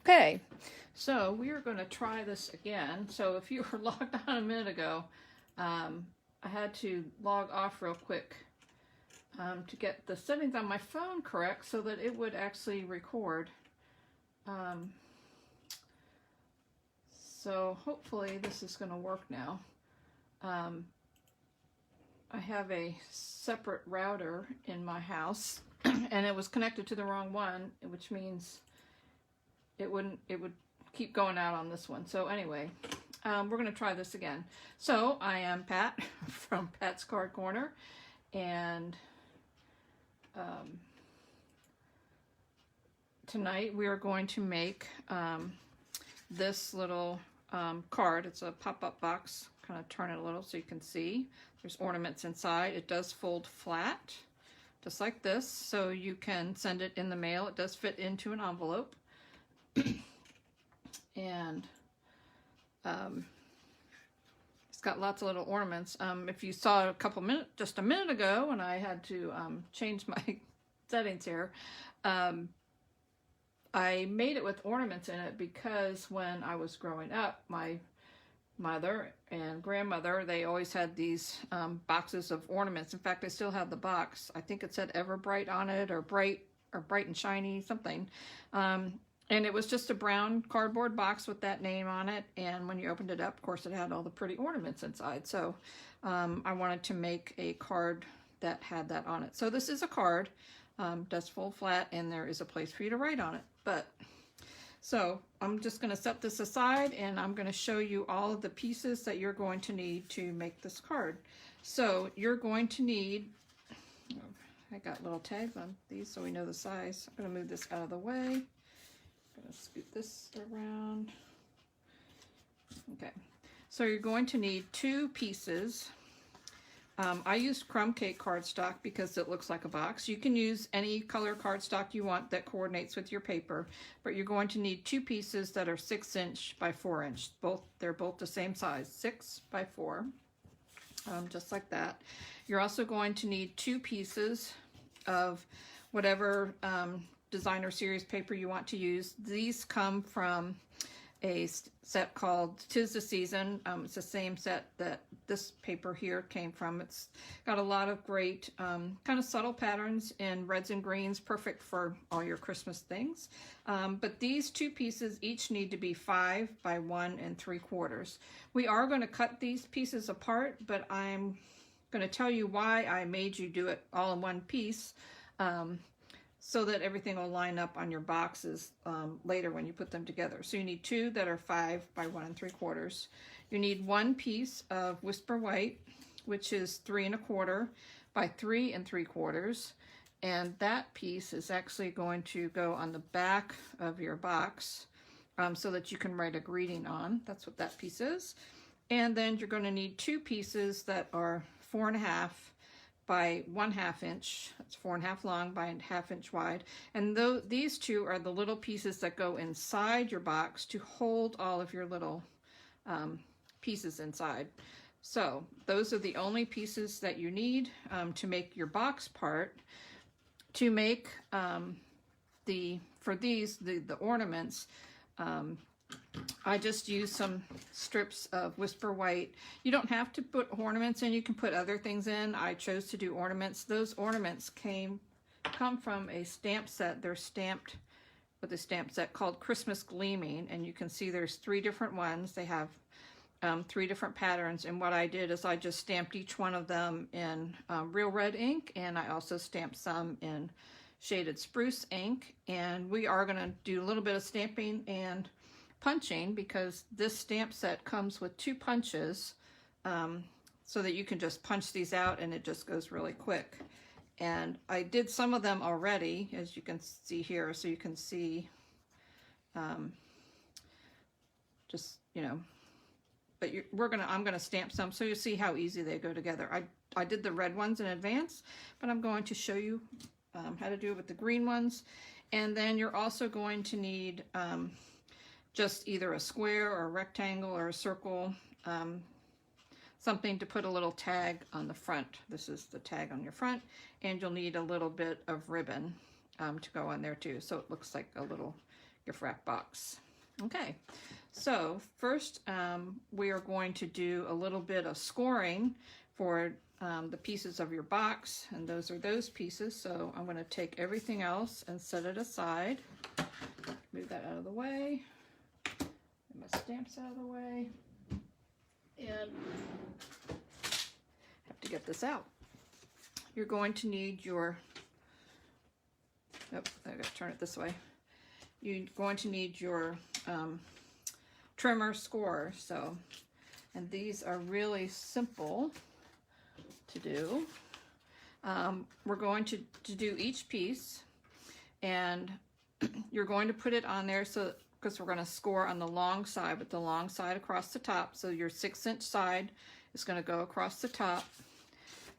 Okay, so we are going to try this again. So if you were logged on a minute ago, I had to log off real quick to get the settings on my phone correct so that it would actually record. So hopefully this is going to work now. I have a separate router in my house and it was connected to the wrong one, which means it would keep going out on this one. So anyway, we're going to try this again. So I am Pat from Pat's Card Corner, and tonight we are going to make this little card. It's a pop-up box. Kind of turn it a little so you can see. There's ornaments inside. It does fold flat, just like this, so you can send it in the mail. It does fit into an envelope. And it's got lots of little ornaments. If you saw just a minute ago, when I had to change my settings here, I made it with ornaments in it because when I was growing up, my mother and grandmother, they always had these boxes of ornaments. In fact, I still have the box. I think it said Ever Bright on it, or Bright and Shiny, something. And it was just a brown cardboard box with that name on it. And when you opened it up, of course, it had all the pretty ornaments inside. So I wanted to make a card that had that on it. So this is a card, does fold flat, and there is a place for you to write on it. So I'm just going to set this aside, and I'm going to show you all of the pieces that you're going to need to make this card. So you're going to need, I got little tags on these so we know the size. I'm going to move this out of the way. I'm going to scoot this around. Okay, so you're going to need 2 pieces. I used Crumb Cake Cardstock because it looks like a box. You can use any color cardstock you want that coordinates with your paper, but you're going to need 2 pieces that are 6 inch by 4 inch. They're both the same size, 6 by 4, just like that. You're also going to need 2 pieces of whatever designer series paper you want to use. These come from a set called 'Tis the Season. It's the same set that this paper here came from. It's got a lot of great kind of subtle patterns in reds and greens, perfect for all your Christmas things. But these 2 pieces each need to be 5 by 1 3/4. We are going to cut these pieces apart, but I'm going to tell you why I made you do it all in one piece, so that everything will line up on your boxes later when you put them together. So you need 2 that are 5 by 1 3/4. You need 1 piece of Whisper White, which is 3 1/4 by 3 3/4. And that piece is actually going to go on the back of your box so that you can write a greeting on. That's what that piece is. And then you're going to need 2 pieces that are 4 1/2 by 1/2 inch. It's 4 1/2 long by 1/2 inch wide. And these 2 are the little pieces that go inside your box to hold all of your little pieces inside. So those are the only pieces that you need to make your box part. To make the ornaments, I just used some strips of Whisper White. You don't have to put ornaments in, you can put other things in. I chose to do ornaments. Those ornaments come from a stamp set. They're stamped with a stamp set called Christmas Gleaming, and you can see there's 3 different ones. They have 3 different patterns, and what I did is I just stamped each one of them in real red ink, and I also stamped some in shaded spruce ink. And we are going to do a little bit of stamping and punching because this stamp set comes with 2 punches, so that you can just punch these out and it just goes really quick. And I did some of them already, as you can see here, so you can see just, you know, but I'm gonna stamp some so you see how easy they go together. I did the red ones in advance, but I'm going to show you how to do it with the green ones. And then you're also going to need just either a square or a rectangle or a circle, something to put a little tag on the front. This is the tag on your front, and you'll need a little bit of ribbon to go on there too, so it looks like a little gift wrap box. Okay, so first we are going to do a little bit of scoring for the pieces of your box, and those are those pieces. So I'm going to take everything else and set it aside. Move that out of the way. Get my stamps out of the way. And have to get this out. You're going to need your, oh, I gotta turn it this way. You're going to need your trimmer score. So, and these are really simple to do. We're going to do each piece, and you're going to put it on there so because we're going to score on the long side, with the long side across the top. So your 6-inch side is going to go across the top,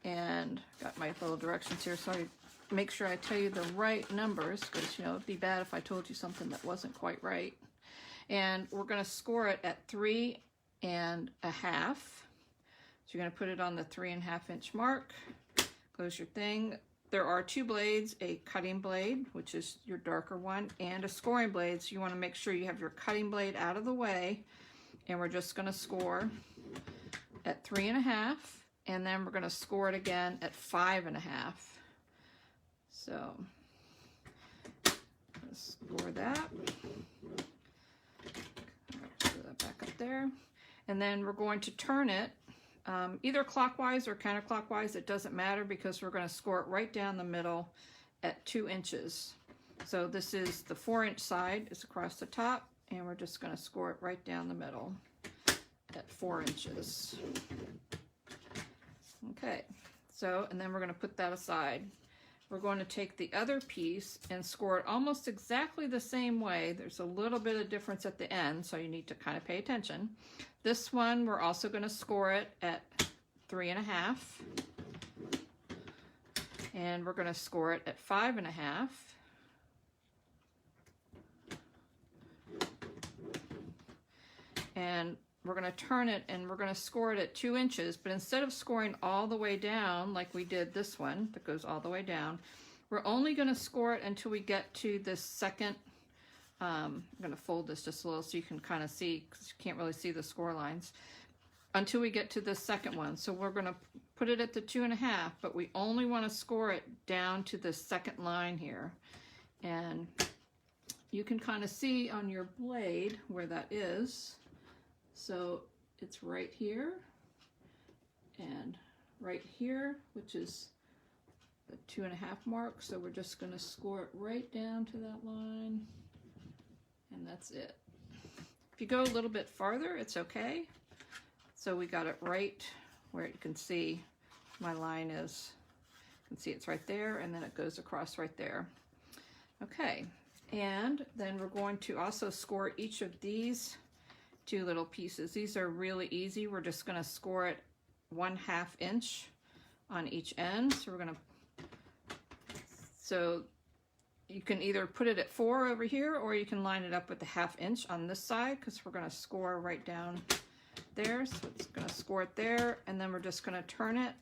and got my little directions here so I make sure I tell you the right numbers, because you know it'd be bad if I told you something that wasn't quite right. And we're going to score it at 3 1/2. So you're going to put it on the 3 1/2 inch mark. Close your thing. There are 2 blades, a cutting blade, which is your darker one, and a scoring blade. So you want to make sure you have your cutting blade out of the way. And we're just going to score at 3 1/2, and then we're going to score it again at 5 1/2. So let's score that. Put that back up there. And then we're going to turn it either clockwise or counterclockwise. It doesn't matter, because we're going to score it right down the middle at 2 inches. So this is the 4-inch side, it's across the top, and we're just going to score it right down the middle at 4 inches. Okay, so, and then we're going to put that aside. We're going to take the other piece and score it almost exactly the same way. There's a little bit of difference at the end, so you need to kind of pay attention. This one, we're also going to score it at 3 1/2. And we're going to score it at 5 1/2. And we're going to turn it, and we're going to score it at 2 inches, but instead of scoring all the way down like we did this one that goes all the way down, we're only going to score it until we get to this second. I'm going to fold this just a little so you can kind of see, because you can't really see the score lines, until we get to the second one. So we're going to put it at the 2 1/2, but we only want to score it down to the second line here. And you can kind of see on your blade where that is. So it's right here and right here, which is the 2 1/2 mark. So we're just going to score it right down to that line, and that's it. If you go a little bit farther, it's okay. So we got it right where you can see my line is. You can see it's right there, and then it goes across right there. Okay, and then we're going to also score each of these 2 little pieces. These are really easy. We're just going to score it 1/2 inch on each end. So we're going to, so you can either put it at 4 over here, or you can line it up with the 1/2 inch on this side, because we're going to score right down there. So it's going to score it there, and then we're just going to turn it,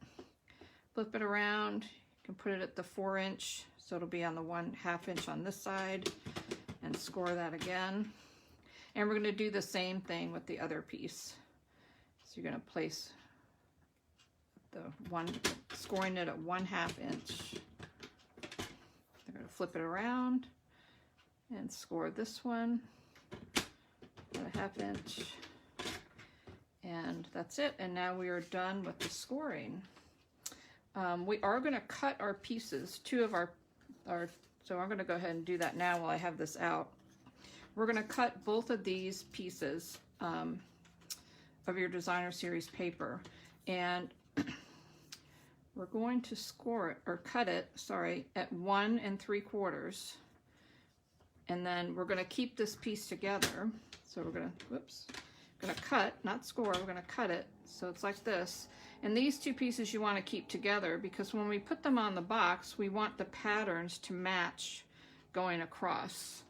flip it around. You can put it at the 4 inch, so it'll be on the 1/2 inch on this side, and score that again. And we're going to do the same thing with the other piece. So you're going to place the one, scoring it at 1/2 inch. They're going to flip it around and score this one at 1/2 inch. And that's it. And now we are done with the scoring. We are going to cut our pieces, 2 of our, so I'm going to go ahead and do that now while I have this out. We're going to cut both of these pieces of your designer series paper, and we're going to score it, or cut it, sorry, at 1 3/4, and then we're going to keep this piece together. So we're going to, whoops, going to cut, not score, we're going to cut it, so it's like this. And these 2 pieces you want to keep together, because when we put them on the box, we want the patterns to match going across.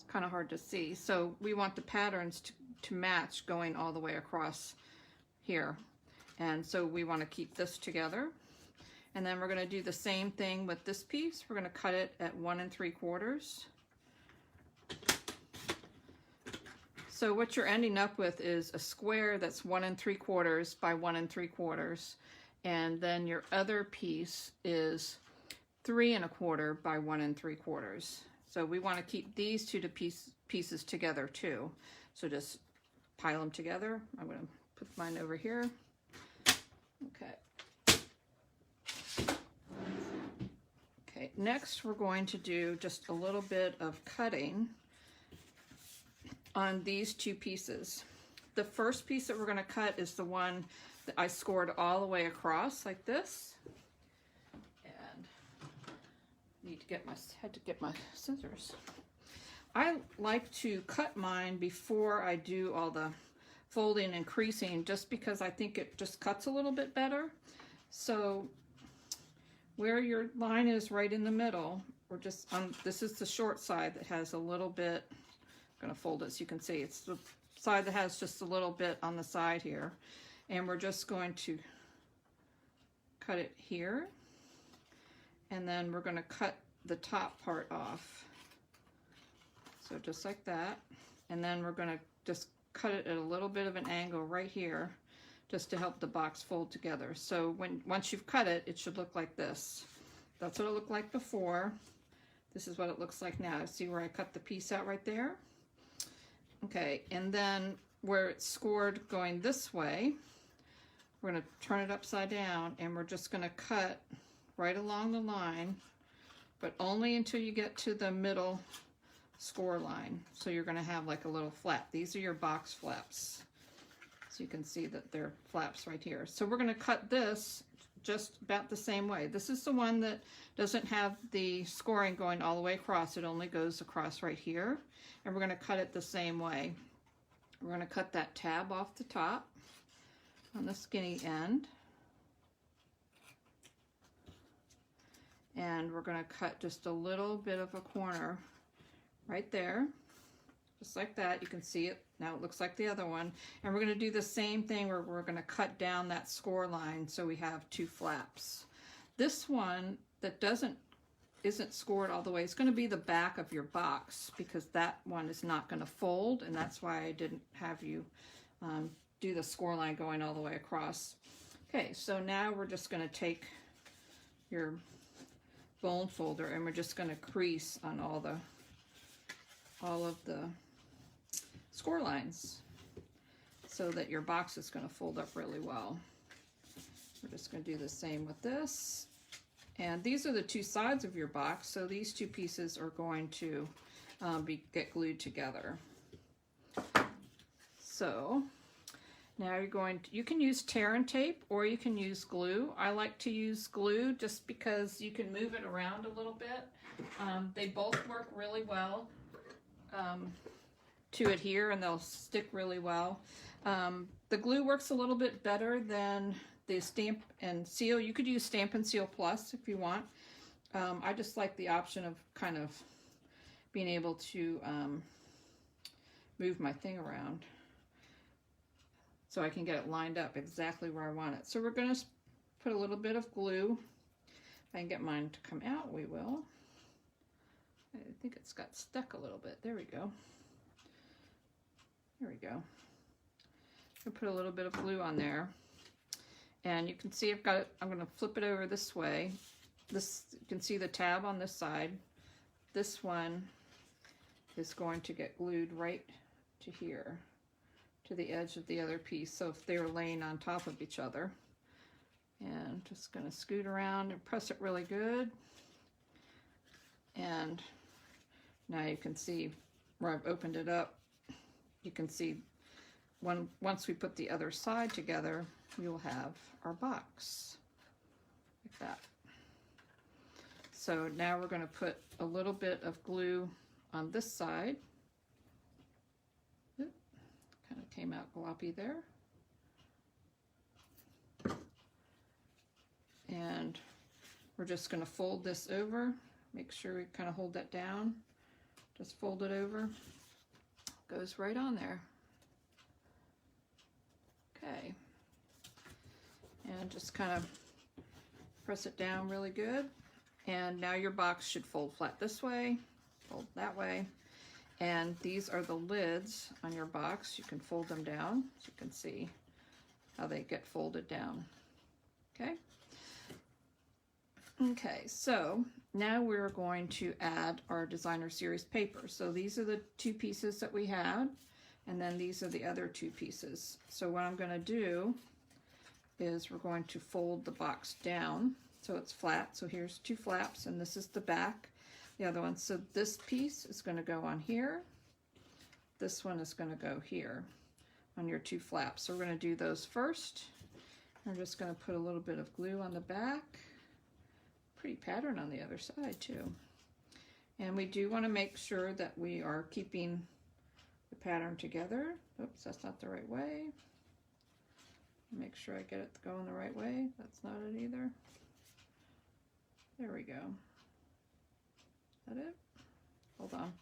Kind of hard to see, so we want the patterns to match going all the way across here, and so we want to keep this together. And then we're going to do the same thing with this piece. We're going to cut it at 1 3/4, So what you're ending up with is a square that's 1 3/4 by 1 3/4, and then your other piece is 3 1/4 by 1 3/4. So we want to keep these two pieces together too. So just pile them together. I'm going to put mine over here. Okay. Okay, next we're going to do just a little bit of cutting on these two pieces. The first piece that we're going to cut is the one that I scored all the way across like this. And had to get my scissors. I like to cut mine before I do all the folding and creasing, just because I think it just cuts a little bit better. So where your line is right in the middle, we're just this is the short side that has a little bit. I'm going to fold it so you can see. It's the side that has just a little bit on the side here, and we're just going to cut it here, and then we're going to cut the top part off. So just like that, and then we're going to just cut it at a little bit of an angle right here, just to help the box fold together. So once you've cut it, it should look like this. That's what it looked like before. This is what it looks like now. See where I cut the piece out right there? Okay, and then where it's scored going this way, we're going to turn it upside down, and we're just going to cut right along the line, but only until you get to the middle score line. So you're going to have like a little flap. These are your box flaps. So you can see that they're flaps right here. So we're going to cut this just about the same way. This is the one that doesn't have the scoring going all the way across. It only goes across right here. And we're going to cut it the same way. We're going to cut that tab off the top on the skinny end. And we're going to cut just a little bit of a corner right there, just like that. You can see it now. It looks like the other one. And we're going to do the same thing where we're going to cut down that score line so we have two flaps. This one that isn't scored all the way, it's going to be the back of your box, because that one is not going to fold, and that's why I didn't have you do the score line going all the way across. Okay, so now we're just going to take your bone folder, and we're just going to crease on all of the score lines so that your box is going to fold up really well. We're just going to do the same with this. And these are the two sides of your box, so these two pieces are going to get glued together. So now you can use tear and tape, or you can use glue. I like to use glue just because you can move it around a little bit. They both work really well to adhere, and they'll stick really well. The glue works a little bit better than the Stamp and Seal. You could use Stamp and Seal Plus if you want. I just like the option of kind of being able to move my thing around so I can get it lined up exactly where I want it. So we're going to put a little bit of glue. If I can get mine to come out, we will. I think it's got stuck a little bit. There we go. There we go. I'll put a little bit of glue on there. And you can see I've got it. I'm going to flip it over this way. You can see the tab on this side. This one is going to get glued right to here, to the edge of the other piece. So if they're laying on top of each other. And just going to scoot around and press it really good. And now you can see where I've opened it up. You can see once we put the other side together, we will have our box like that. So now we're going to put a little bit of glue on this side. Oop, kind of came out gloppy there. And we're just going to fold this over. Make sure we kind of hold that down. Just fold it over. Goes right on there. Okay. And just kind of press it down really good. And now your box should fold flat this way, fold that way. And these are the lids on your box. You can fold them down, so you can see how they get folded down. Okay. Okay, so now we're going to add our designer series paper. So these are the two pieces that we had, and then these are the other two pieces. So what I'm going to do is we're going to fold the box down so it's flat. So here's two flaps, and this is the back, the other one. So this piece is going to go on here. This one is going to go here on your two flaps. So we're going to do those first. I'm just going to put a little bit of glue on the back. Pretty pattern on the other side too. And we do want to make sure that we are keeping the pattern together. Oops, that's not the right way. Make sure I get it going the right way. That's not it either. There we go. Is that it? Hold on.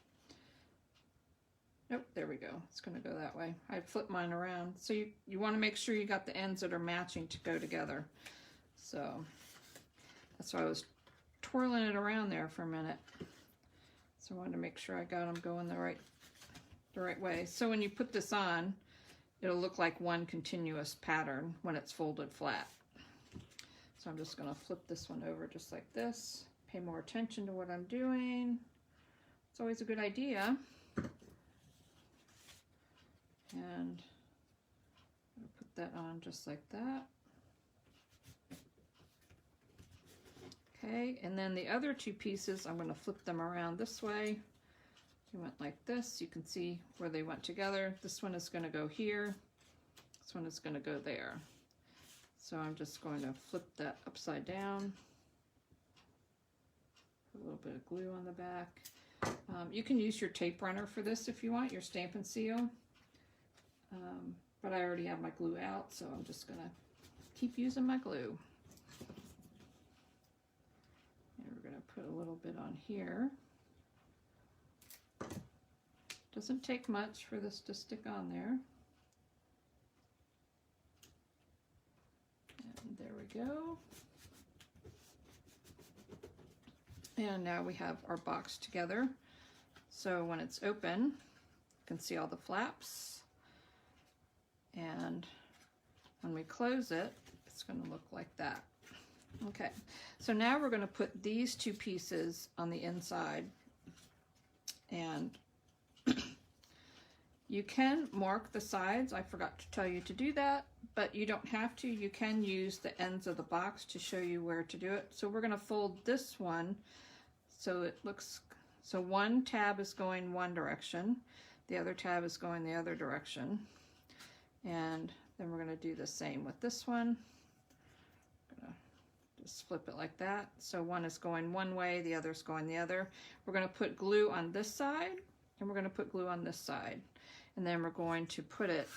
Nope, there we go. It's going to go that way. I flipped mine around. So you want to make sure you got the ends that are matching to go together. So that's why I was twirling it around there for a minute. So I wanted to make sure I got them going the right way. So when you put this on, it'll look like one continuous pattern when it's folded flat. So I'm just going to flip this one over just like this. Pay more attention to what I'm doing. It's always a good idea. And I'll put that on just like that. Okay, and then the other two pieces, I'm going to flip them around this way. They went like this. You can see where they went together. This one is going to go here. This one is going to go there. So I'm just going to flip that upside down. Put a little bit of glue on the back. You can use your tape runner for this if you want, your Stampin' Seal. But I already have my glue out, so I'm just going to keep using my glue. And we're going to put a little bit on here. Doesn't take much for this to stick on there. And there we go. And now we have our box together. So when it's open, you can see all the flaps. And when we close it, it's going to look like that. Okay, so now we're going to put these two pieces on the inside. And you can mark the sides. I forgot to tell you to do that, but you don't have to. You can use the ends of the box to show you where to do it. So we're going to fold this one so it looks, so one tab is going one direction, the other tab is going the other direction. And then we're going to do the same with this one. I'm going to just flip it like that. So one is going one way, the other is going the other. We're going to put glue on this side, and we're going to put glue on this side. And then we're going to put it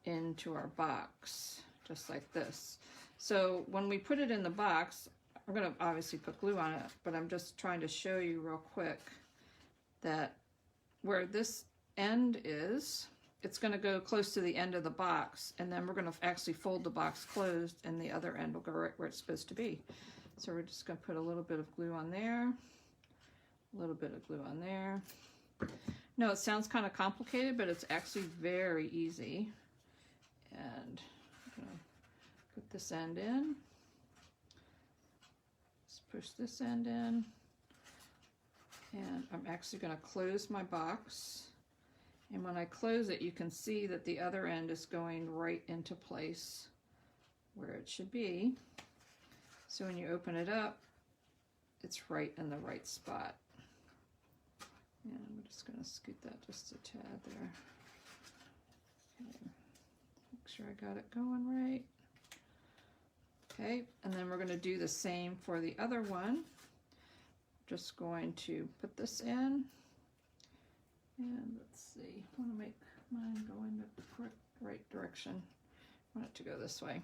into our box, just like this. So when we put it in the box, we're going to obviously put glue on it, but I'm just trying to show you real quick that where this end is, it's going to go close to the end of the box, and then we're going to actually fold the box closed, and the other end will go right where it's supposed to be. So we're just going to put a little bit of glue on there, a little bit of glue on there. No, it sounds kind of complicated, but it's actually very easy. And I'm going to put this end in. Just push this end in. And I'm actually going to close my box. And when I close it, you can see that the other end is going right into place where it should be. So when you open it up, it's right in the right spot. And I'm just going to scoot that just a tad there. Okay. Make sure I got it going right. Okay, and then we're going to do the same for the other one. Just going to put this in. And let's see, I want to make mine go in the correct right direction. I want it to go this way.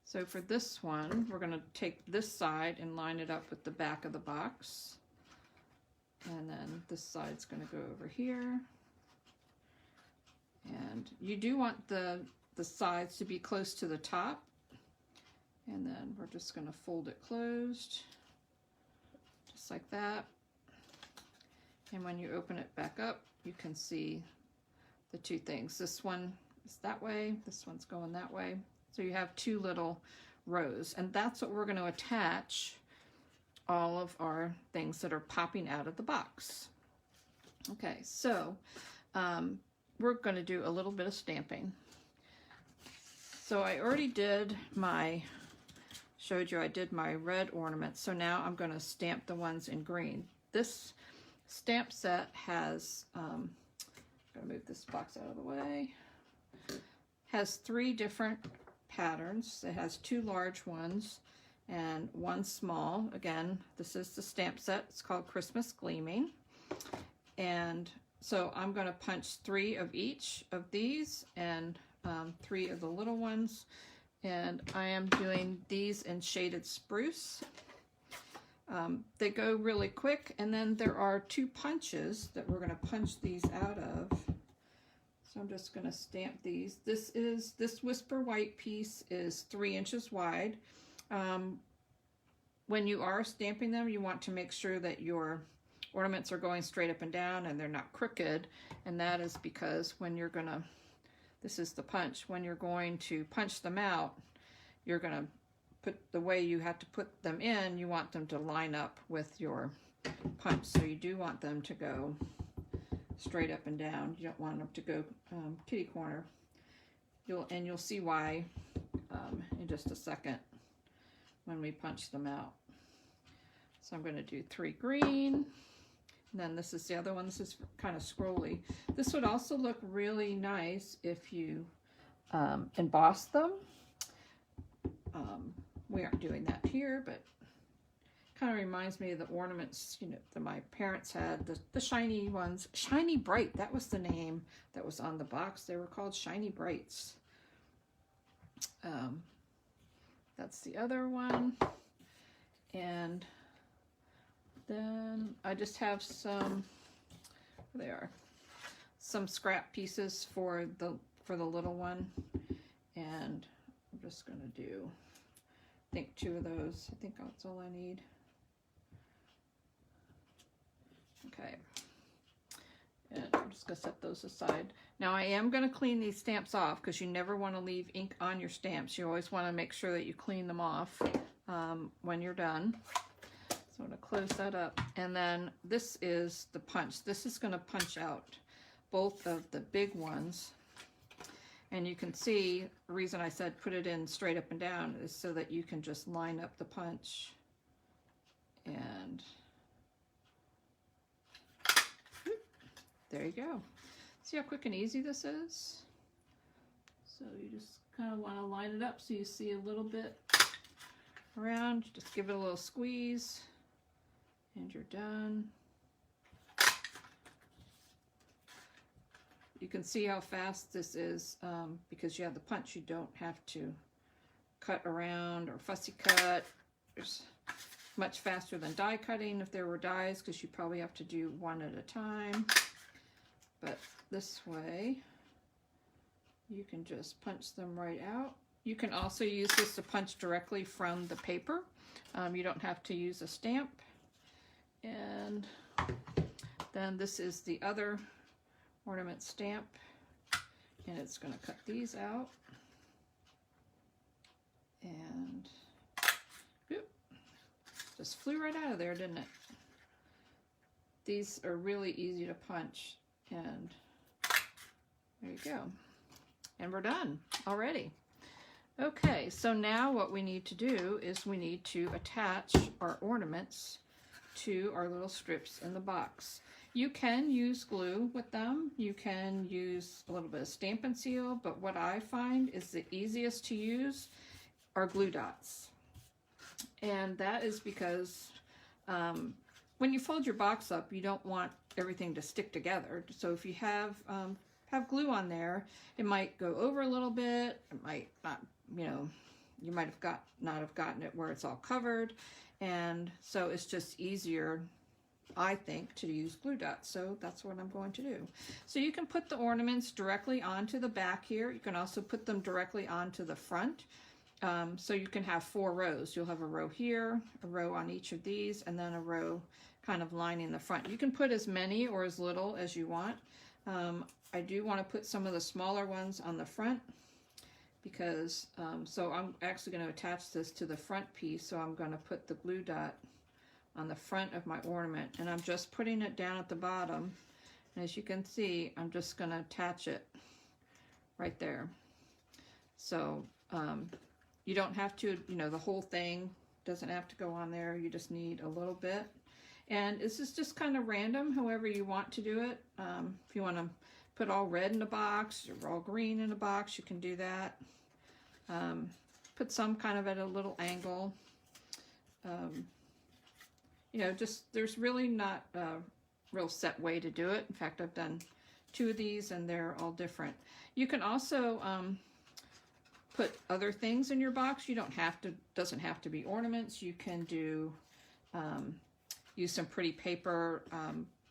So for this one, we're going to take this side and line it up with the back of the box. And then this side's going to go over here. And you do want the sides to be close to the top. And then we're just going to fold it closed. just like that. And when you open it back up, you can see the two things. This one is that way, this one's going that way. So you have two little rows, and that's what we're going to attach all of our things that are popping out of the box. Okay, so we're going to do a little bit of stamping. So I already did showed you I did my red ornaments, so now I'm going to stamp the ones in green. This stamp set has, I'm going to move this box out of the way, has 3 different patterns. It has 2 large ones and 1 small. Again, this is the stamp set. It's called Christmas Gleaming. And so I'm going to punch 3 of each of these and 3 of the little ones. And I am doing these in shaded spruce. They go really quick, and then there are 2 punches that we're going to punch these out of. So I'm just going to stamp these. This Whisper White piece is 3 inches wide. When you are stamping them, you want to make sure that your ornaments are going straight up and down and they're not crooked, and that is because when you're going to, this is the punch, when you're going to punch them out, you're going to put, the way you have to put them in, you want them to line up with your punch. So you do want them to go straight up and down. You don't want them to go kitty corner. You'll see why in just a second when we punch them out. So I'm going to do 3 green, and then this is the other one. This is kind of scrolly. This would also look really nice if you emboss them. We aren't doing that here, but kind of reminds me of the ornaments, you know, that my parents had, the shiny ones. Shiny Bright, that was the name that was on the box. They were called Shiny Brights. That's the other one. And then I just have some, there they are, some scrap pieces for the little one, and I'm just going to do, I think 2 of those. I think that's all I need. Okay, and I'm just going to set those aside. Now I am going to clean these stamps off because you never want to leave ink on your stamps. You always want to make sure that you clean them off when you're done. So I'm going to close that up. And then this is the punch. This is going to punch out both of the big ones. And you can see the reason I said put it in straight up and down is so that you can just line up the punch. And there you go. See how quick and easy this is? So you just kind of want to line it up so you see a little bit around. Just give it a little squeeze and you're done. You can see how fast this is because you have the punch. You don't have to cut around or fussy cut. It's much faster than die cutting if there were dies, because you probably have to do one at a time. But this way, you can just punch them right out. You can also use this to punch directly from the paper. You don't have to use a stamp. And then this is the other ornament stamp, and it's going to cut these out. And whoop, just flew right out of there, didn't it? These are really easy to punch, and there you go. And we're done already. Okay, so now what we need to do is we need to attach our ornaments to our little strips in the box. You can use glue with them. You can use a little bit of Stampin' Seal, but what I find is the easiest to use are glue dots. And that is because when you fold your box up, you don't want everything to stick together. So if you have glue on there, it might go over a little bit. It might not, you know, you might have not have gotten it where it's all covered. And so it's just easier, I think, to use glue dots. So that's what I'm going to do. So you can put the ornaments directly onto the back here. You can also put them directly onto the front. so you can have 4 rows. You'll have a row here, a row on each of these, and then a row kind of lining the front. You can put as many or as little as you want. I do want to put some of the smaller ones on the front because, so I'm actually going to attach this to the front piece, so I'm going to put the glue dot on the front of my ornament, and I'm just putting it down at the bottom, and as you can see, I'm just going to attach it right there. So you don't have to, you know, the whole thing doesn't have to go on there. You just need a little bit. And this is just kind of random, however you want to do it. If you want to put all red in a box or all green in a box, you can do that. Put some kind of at a little angle. You know, just, there's really not a real set way to do it. In fact, I've done 2 of these and they're all different. You can also put other things in your box. You don't have to, doesn't have to be ornaments. You can do, use some pretty paper.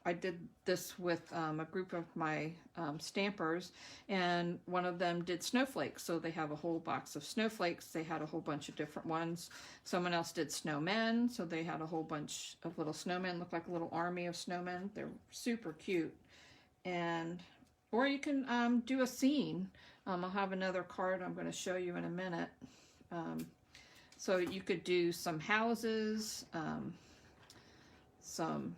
I did this with a group of my stampers, and one of them did snowflakes. So they have a whole box of snowflakes. They had a whole bunch of different ones. Someone else did snowmen, so they had a whole bunch of little snowmen, look like a little army of snowmen. They're super cute. And, or you can do a scene. I'll have another card I'm going to show you in a minute. So you could do some houses, some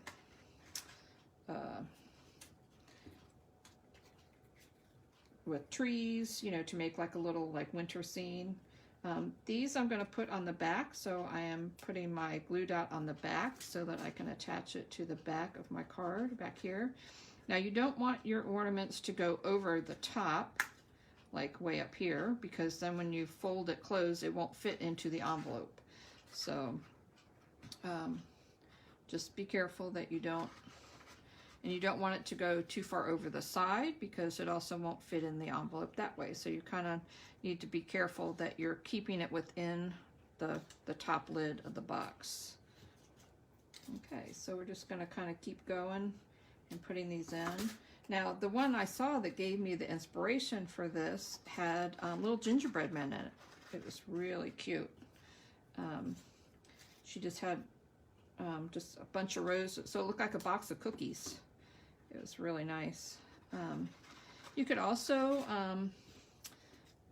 with trees, you know, to make like a little like winter scene. These I'm going to put on the back, so I am putting my glue dot on the back so that I can attach it to the back of my card back here. Now you don't want your ornaments to go over the top, like way up here, because then when you fold it closed, it won't fit into the envelope. So just be careful that you don't, and you don't want it to go too far over the side because it also won't fit in the envelope that way. So you kind of need to be careful that you're keeping it within the top lid of the box. Okay, so we're just going to kind of keep going and putting these in. Now, the one I saw that gave me the inspiration for this had little gingerbread men in it. It was really cute. She just had just a bunch of rows, so it looked like a box of cookies. It was really nice. You could also,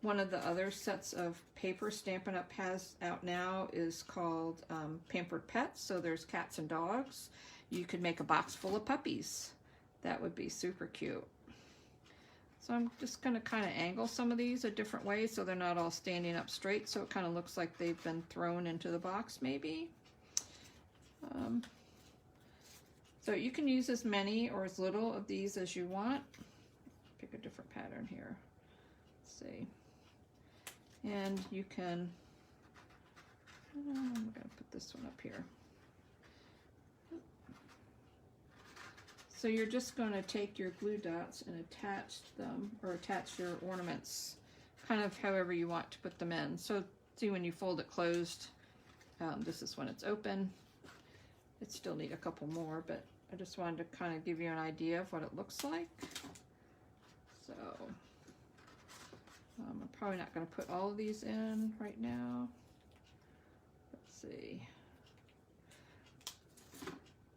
one of the other sets of paper Stampin' Up! Has out now is called Pampered Pets. So there's cats and dogs. You could make a box full of puppies. That would be super cute. So I'm just going to kind of angle some of these a different way so they're not all standing up straight, so it kind of looks like they've been thrown into the box maybe. So you can use as many or as little of these as you want. Pick a different pattern here. Let's see. And you can, I'm going to put this one up here. So you're just going to take your glue dots and attach them, or attach your ornaments kind of however you want to put them in. So see, when you fold it closed, this is when it's open. It still need a couple more, but I just wanted to kind of give you an idea of what it looks like. So I'm probably not going to put all of these in right now. Let's see.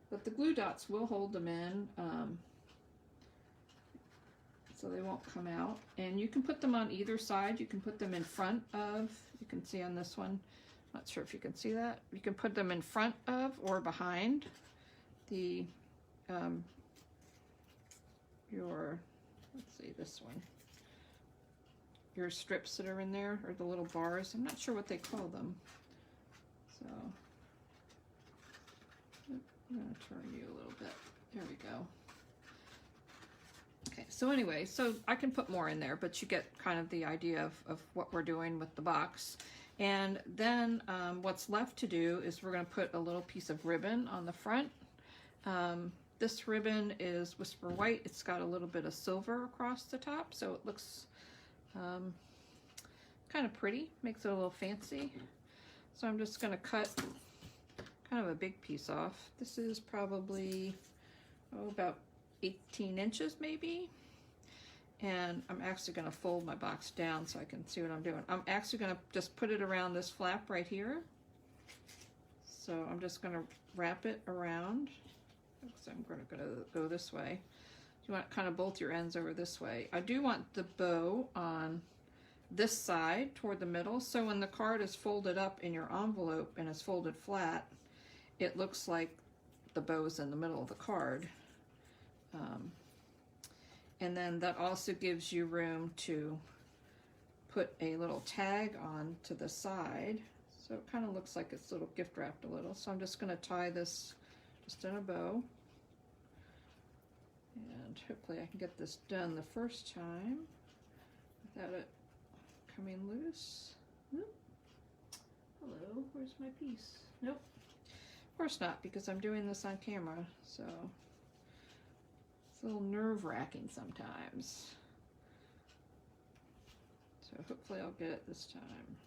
But the glue dots will hold them in, so they won't come out. And you can put them on either side. You can put them in front of, you can see on this one, not sure if you can see that. You can put them in front of or behind the, let's see, this one. Your strips that are in there, or the little bars. I'm not sure what they call them. So I'm going to turn you a little bit. There we go. Okay, so anyway, so I can put more in there, but you get kind of the idea of what we're doing with the box. And then what's left to do is we're going to put a little piece of ribbon on the front. This ribbon is Whisper White. It's got a little bit of silver across the top, so it looks kind of pretty, makes it a little fancy. So I'm just going to cut kind of a big piece off. This is probably about 18 inches maybe. And I'm actually going to fold my box down so I can see what I'm doing. I'm actually going to just put it around this flap right here. So I'm just going to wrap it around. So I'm going to go this way. You want kind of both your ends over this way. I do want the bow on this side toward the middle, so when the card is folded up in your envelope and is folded flat, it looks like the bow is in the middle of the card. And then that also gives you room to put a little tag on to the side, so it kind of looks like it's little gift wrapped a little. So I'm just going to tie this just in a bow, and hopefully I can get this done the first time without it coming loose. Nope. Hello, where's my piece? Nope. Of course not, because I'm doing this on camera, so it's a little nerve-wracking sometimes. So hopefully I'll get it this time.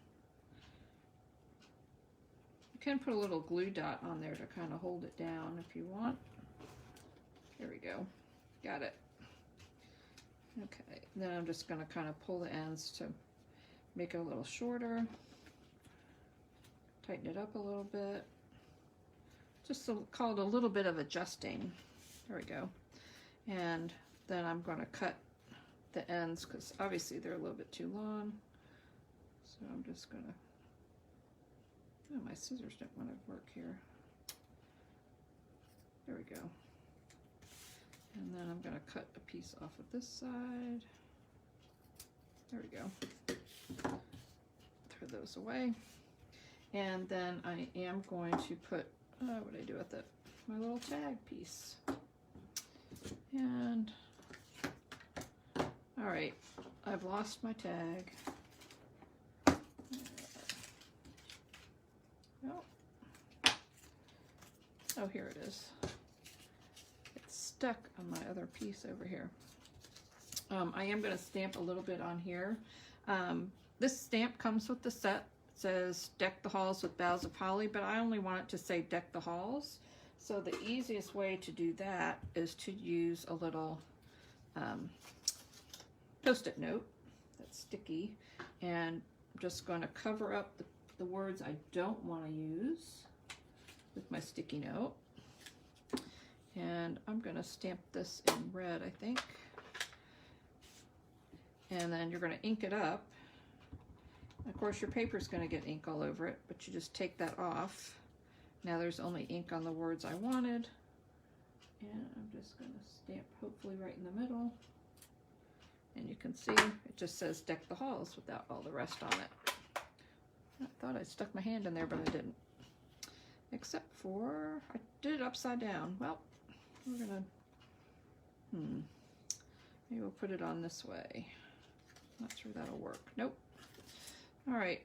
You can put a little glue dot on there to kind of hold it down if you want. There we go. Got it. Okay, then I'm just going to kind of pull the ends to make it a little shorter. Tighten it up a little bit. Just call it a little bit of adjusting. There we go. And then I'm going to cut the ends because obviously they're a little bit too long. So I'm just going to, oh, my scissors don't want to work here. There we go. And then I'm going to cut a piece off of this side. There we go. Throw those away. And then I am going to put, what do I do with it? My little tag piece. And, all right, I've lost my tag. Oh, here it is. It's stuck on my other piece over here. I am going to stamp a little bit on here. This stamp comes with the set. It says deck the halls with boughs of holly, but I only want it to say deck the halls. So the easiest way to do that is to use a little Post-it note that's sticky, and I'm just going to cover up the words I don't want to use with my sticky note. And I'm going to stamp this in red, I think. And then you're going to ink it up. Of course, your paper is going to get ink all over it, but you just take that off. Now there's only ink on the words I wanted. And I'm just going to stamp hopefully right in the middle. And you can see it just says deck the halls without all the rest on it. I thought I stuck my hand in there, but I didn't. Except for, I did it upside down. Well, we're going to, maybe we'll put it on this way. Not sure that'll work. Nope. All right,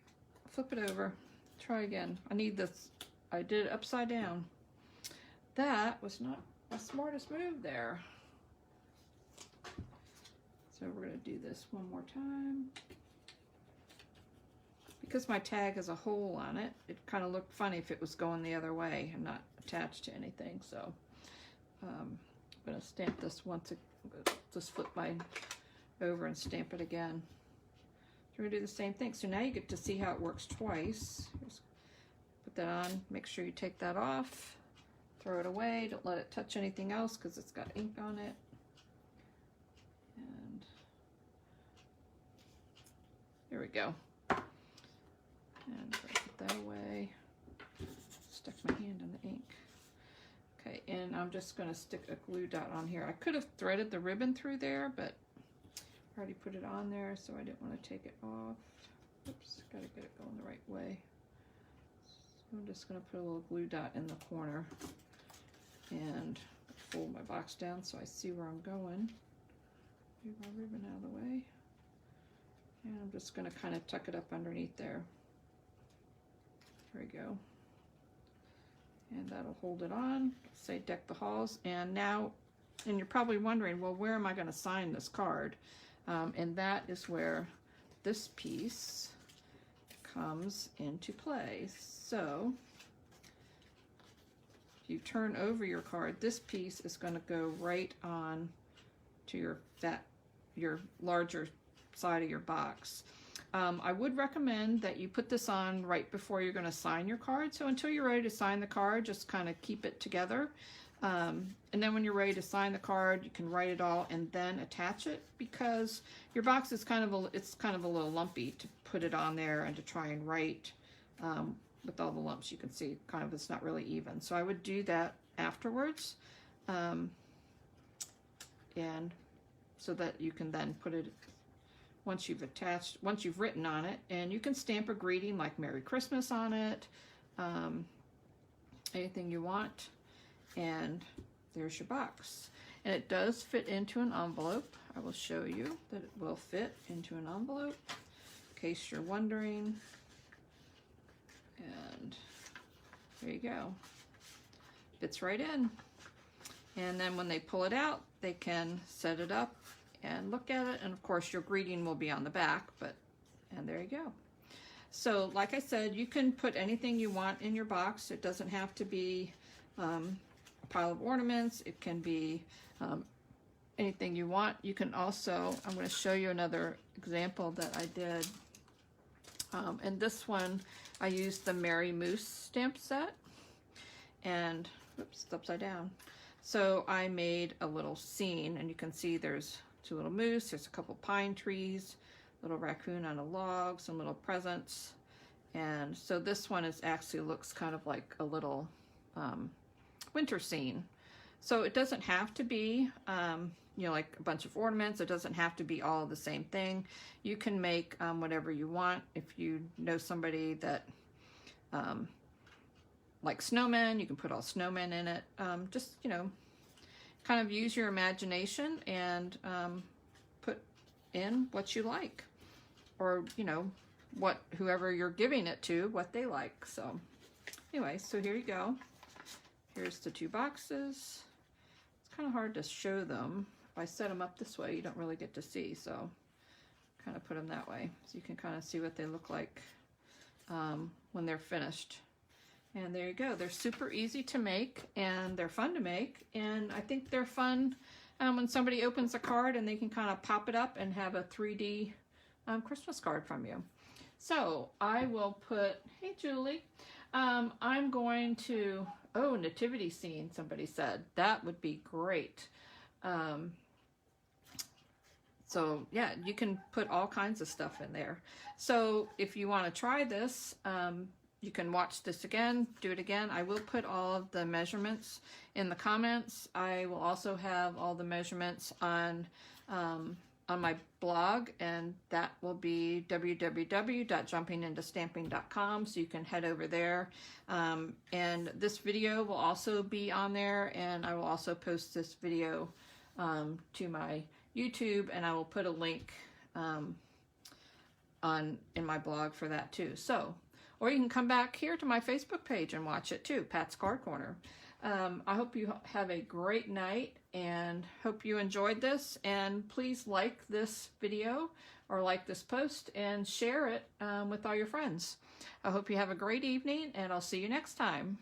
flip it over. Try again. I need this. I did it upside down. That was not the smartest move there. So we're going to do this one more time. Because my tag has a hole on it, it kind of looked funny if it was going the other way and not attached to anything. So I'm going to stamp this once. Just flip mine over and stamp it again. So we're going to do the same thing. So now you get to see how it works twice. Just put that on. Make sure you take that off. Throw it away. Don't let it touch anything else because it's got ink on it. And there we go. And put that away. Stuck my hand in the ink. Okay, and I'm just going to stick a glue dot on here. I could have threaded the ribbon through there, but I already put it on there, so I didn't want to take it off. Oops, got to get it going the right way. So I'm just going to put a little glue dot in the corner and fold my box down so I see where I'm going. Move my ribbon out of the way. And I'm just going to kind of tuck it up underneath there. There we go. And that'll hold it on. Say deck the halls. And now, and you're probably wondering, well, where am I going to sign this card? And that is where this piece comes into play. So if you turn over your card, this piece is going to go right on to your fat your larger side of your box. I would recommend that you put this on right before you're going to sign your card. So until you're ready to sign the card, just kind of keep it together. And then when you're ready to sign the card, you can write it all and then attach it, because your box is kind of a little lumpy to put it on there and to try and write with all the lumps. You can see kind of it's not really even. So I would do that afterwards, and so that you can then put it once you've written on it, and you can stamp a greeting like Merry Christmas on it, anything you want. And there's your box. And it does fit into an envelope. I will show you that it will fit into an envelope, in case you're wondering. And there you go. Fits right in. And then when they pull it out, they can set it up and look at it. And of course your greeting will be on the back, and there you go. So like I said, you can put anything you want in your box. It doesn't have to be a pile of ornaments. It can be anything you want. You can also, I'm going to show you another example that I did. And this one, I used the Merry Moose stamp set, and oops, it's upside down. So I made a little scene, and you can see there's two little moose, there's a couple pine trees, little raccoon on a log, some little presents. And so this one actually looks kind of like a little winter scene. So it doesn't have to be, you know, like a bunch of ornaments. It doesn't have to be all the same thing. You can make whatever you want. If you know somebody that likes snowmen, you can put all snowmen in it. Just, you know, kind of use your imagination and put in what you like, or, you know, whoever you're giving it to, what they like. So anyway, so here you go. Here's the two boxes. It's kind of hard to show them. If I set them up this way, you don't really get to see, so kind of put them that way so you can kind of see what they look like when they're finished. And there you go. They're super easy to make, and they're fun to make, and I think they're fun when somebody opens a card and they can kind of pop it up and have a 3D Christmas card from you. So I will put, hey Julie, I'm going to, oh, nativity scene, somebody said. That would be great. So yeah, you can put all kinds of stuff in there. So if you want to try this, you can watch this again, do it again. I will put all of the measurements in the comments. I will also have all the measurements on my blog, and that will be www.jumpingintostamping.com, so you can head over there. And this video will also be on there, and I will also post this video to my YouTube, and I will put a link in my blog for that too. So, or you can come back here to my Facebook page and watch it too, Pat's Card Corner. I hope you have a great night, and hope you enjoyed this, and please like this video or like this post and share it with all your friends. I hope you have a great evening, and I'll see you next time.